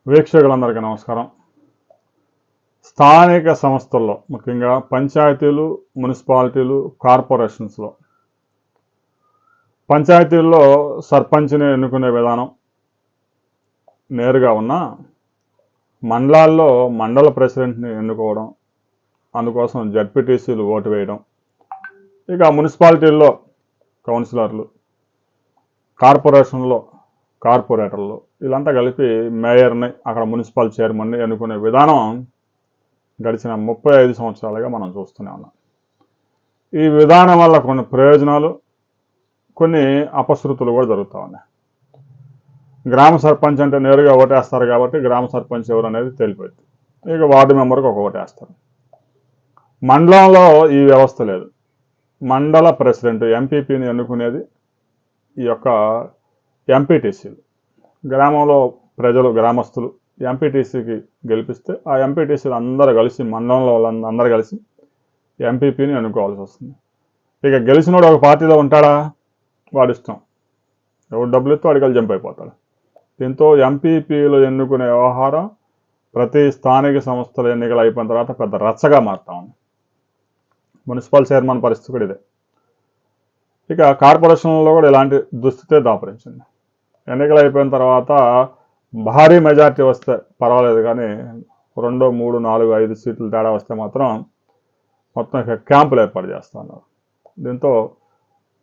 వీక్షకులందరికీ నమస్కారం. స్థానిక సంస్థల్లో ముఖ్యంగా పంచాయతీలు, మున్సిపాలిటీలు, కార్పొరేషన్స్లో పంచాయతీల్లో సర్పంచ్ని ఎన్నుకునే విధానం నేరుగా ఉన్న మండలాల్లో మండల ప్రెసిడెంట్ని ఎన్నుకోవడం, అందుకోసం జడ్పీటీసీలు ఓటు వేయడం, ఇక మున్సిపాలిటీల్లో కౌన్సిలర్లు, కార్పొరేషన్లో కార్పొరేటర్లు వీళ్ళంతా కలిపి మేయర్ని, అక్కడ మున్సిపల్ చైర్మన్ని ఎన్నుకునే విధానం గడిచిన 35 సంవత్సరాలుగా మనం చూస్తూనే ఉన్నాం. ఈ విధానం వల్ల కొన్ని ప్రయోజనాలు, కొన్ని అపశృతులు కూడా జరుగుతూ ఉన్నాయి. గ్రామ సర్పంచ్ అంటే నేరుగా ఓటేస్తారు కాబట్టి గ్రామ సర్పంచ్ ఎవరు అనేది తెలిపోయింది. ఇక వార్డు మెంబర్కి ఒక ఓటేస్తారు. మండలంలో ఈ వ్యవస్థ లేదు. మండల ప్రెసిడెంట్ ఎంపీపీని ఎన్నుకునేది ఈ యొక్క ఎంపీటీసీలు. గ్రామంలో ప్రజలు, గ్రామస్తులు ఎంపీటీసీకి గెలిపిస్తే ఆ ఎంపీటీసీలు అందరూ కలిసి, మండలంలో వాళ్ళందరూ కలిసి ఎంపీపీని ఎన్నుకోవాల్సి వస్తుంది. ఇక గెలిచినోడు ఒక పార్టీలో ఉంటాడా? వాడి ఇష్టం. ఎవరు డబ్బులు ఇస్తే వాడికి జంప్ అయిపోతాడు. దీంతో ఎంపీపీలు ఎన్నుకునే వ్యవహారం ప్రతి స్థానిక సంస్థల ఎన్నికలు అయిపోయిన తర్వాత పెద్ద రచ్చగా మారుతా ఉంది. మున్సిపల్ చైర్మన్ పరిస్థితి కూడా ఇదే. ఇక కార్పొరేషన్లో కూడా ఇలాంటి దుస్థితే దాపరించింది. ఎన్నికలు అయిపోయిన తర్వాత భారీ మెజార్టీ వస్తే పర్వాలేదు, కానీ 2, 3, 4, 5 సీట్లు తేడా వస్తే మాత్రం మొత్తం క్యాంపులు ఏర్పాటు చేస్తూ ఉన్నారు. దీంతో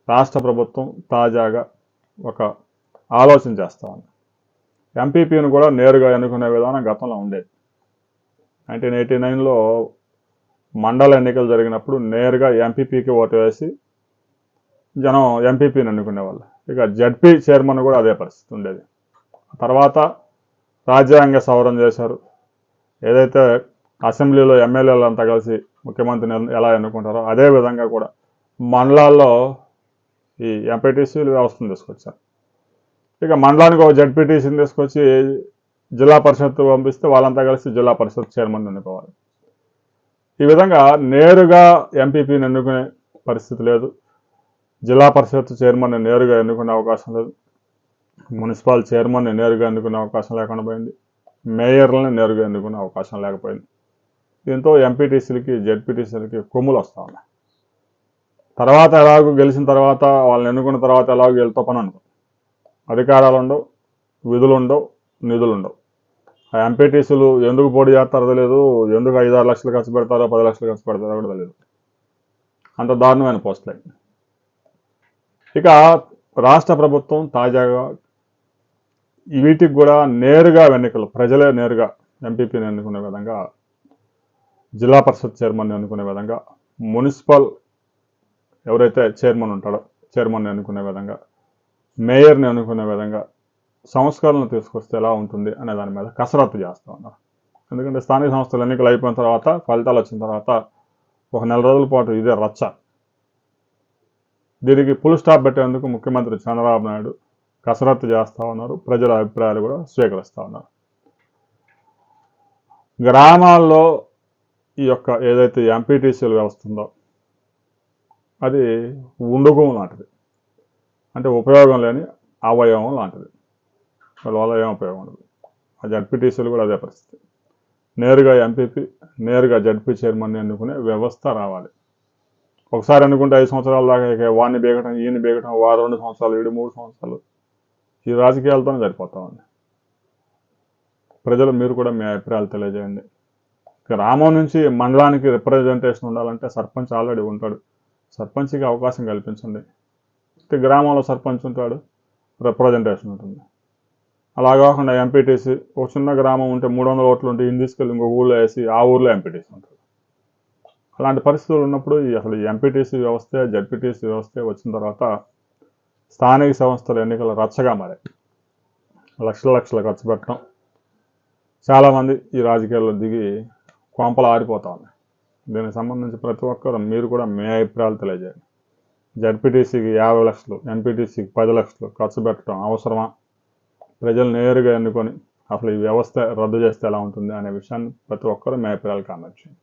రాష్ట్ర ప్రభుత్వం తాజాగా ఒక ఆలోచన చేస్తూ ఉంది. ఎంపీపీని కూడా నేరుగా ఎన్నుకునే విధానం గతంలో ఉండేది. 1989లో మండల ఎన్నికలు జరిగినప్పుడు నేరుగా ఎంపీపీకి ఓటు వేసి జనం ఎంపీపీని ఎన్నుకునేవాళ్ళు. ఇక జడ్పీ చైర్మన్ కూడా అదే పరిస్థితి ఉండేది. తర్వాత రాజ్యాంగ సవరణ చేశారు. ఏదైతే అసెంబ్లీలో ఎమ్మెల్యేలు అంతా కలిసి ముఖ్యమంత్రిని ఎలా ఎన్నుకుంటారో అదే విధంగా కూడా మండలాల్లో ఈ ఎంపీటీసీలు వ్యవస్థను తీసుకొచ్చారు. ఇక మండలానికి ఒక జడ్పీటీసీని తీసుకొచ్చి జిల్లా పరిషత్ పంపిస్తే వాళ్ళంతా కలిసి జిల్లా పరిషత్ చైర్మన్ ఎన్నుకోవాలి. ఈ విధంగా నేరుగా ఎంపీపీని ఎన్నుకునే పరిస్థితి లేదు. జిల్లా పరిషత్ చైర్మన్ని నేరుగా ఎన్నుకునే అవకాశం లేదు. మున్సిపల్ చైర్మన్ని నేరుగా ఎన్నుకునే అవకాశం లేకుండా పోయింది. మేయర్లని నేరుగా ఎన్నుకునే అవకాశం లేకపోయింది. దీంతో ఎంపీటీసీలకి, జెడ్పీటీసీలకి కొమ్ములు వస్తూ ఉన్నాయి. తర్వాత ఎలాగో గెలిచిన తర్వాత వాళ్ళని ఎన్నుకున్న తర్వాత ఎలాగో వీళ్ళతో పని ఉండదు. అధికారాలు ఉండవు, విధులు ఉండవు, నిధులు ఉండవు. ఆ ఎంపీటీసీలు ఎందుకు పోటీ చేస్తారో తెలియదు, ఎందుకు 5-6 లక్షలు ఖర్చు పెడతారో 10 లక్షలు ఖర్చు పెడతారో కూడా తెలియదు. అంత దారుణమైన పోస్టులు. ఇక రాష్ట్ర ప్రభుత్వం తాజాగా వీటికి కూడా నేరుగా ఎన్నికలు, ప్రజలే నేరుగా ఎంపీపీని ఎన్నుకునే విధంగా, జిల్లా పరిషత్ చైర్మన్ ఎన్నుకునే విధంగా, మున్సిపల్ ఎవరైతే చైర్మన్ ఉంటాడో చైర్మన్ ఎన్నుకునే విధంగా, మేయర్ని ఎన్నుకునే విధంగా సంస్కరణలు తీసుకొస్తే ఎలా ఉంటుంది అనే దాని మీద కసరత్తు చేస్తూ ఉన్నారు. ఎందుకంటే స్థానిక సంస్థల ఎన్నికలు అయిపోయిన తర్వాత, ఫలితాలు వచ్చిన తర్వాత ఒక 4 రోజుల పాటు ఇదే రచ్చ. దీనికి ఫుల్ స్టాప్ పెట్టేందుకు ముఖ్యమంత్రి చంద్రబాబు నాయుడు కసరత్తు చేస్తూ ఉన్నారు. ప్రజల అభిప్రాయాలు కూడా స్వీకరిస్తూ ఉన్నారు. గ్రామాల్లో ఈ యొక్క ఏదైతే ఎంపీటీసీల వ్యవస్థ ఉందో అది ఉండుగం లాంటిది. అంటే ఉపయోగం లేని అవయవం లాంటిది. వాళ్ళ వల్ల ఏం ఉపయోగం ఉండదు. ఆ జడ్పీటీసీలు కూడా అదే పరిస్థితి. నేరుగా ఎంపీపీ, నేరుగా జడ్పీ చైర్మన్ ఎన్నుకునే వ్యవస్థ రావాలి. ఒకసారి అనుకుంటే 5 సంవత్సరాల దాకా వాడిని బీగటం, ఈయన బీగటం, 2 సంవత్సరాలు, 3 సంవత్సరాలు ఈ రాజకీయాలతోనే సరిపోతా ఉంది. ప్రజలు మీరు కూడా మీ అభిప్రాయాలు తెలియజేయండి. గ్రామం నుంచి మండలానికి రిప్రజెంటేషన్ ఉండాలంటే సర్పంచ్ ఆల్రెడీ ఉంటాడు. సర్పంచ్కి అవకాశం కల్పించండి. గ్రామంలో సర్పంచ్ ఉంటాడు, రిప్రజెంటేషన్ ఉంటుంది. అలా కాకుండా ఎంపీటీసీ, ఒక చిన్న గ్రామం ఉంటే 300 ఓట్లు ఉంటే ఈయన తీసుకెళ్ళి ఇంకో ఊళ్ళో వేసి ఆ ఊళ్ళో ఎంపీటీసీ ఉంటుంది. అలాంటి పరిస్థితులు ఉన్నప్పుడు అసలు ఎంపీటీసీ వ్యవస్థ, జడ్పీటీసీ వ్యవస్థ వచ్చిన తర్వాత స్థానిక సంస్థల ఎన్నికల రచ్చగా మారాయి. లక్షలు ఖర్చు పెట్టడం, చాలామంది ఈ రాజకీయాల్లో దిగి కొంపలు ఆరిపోతా ఉన్నాయి. దీనికి సంబంధించి ప్రతి ఒక్కరు మీరు కూడా మీ అభిప్రాయాలు తెలియజేయండి. జడ్పీటీసీకి 50 లక్షలు, ఎంపీటీసీకి 10 లక్షలు ఖర్చు పెట్టడం అవసరమా? ప్రజలు నేరుగా ఎన్నుకొని అసలు ఈ వ్యవస్థ రద్దు చేస్తే ఎలా ఉంటుంది అనే విషయాన్ని ప్రతి ఒక్కరు మీ అభిప్రాయాలు కామెంట్ చేయండి.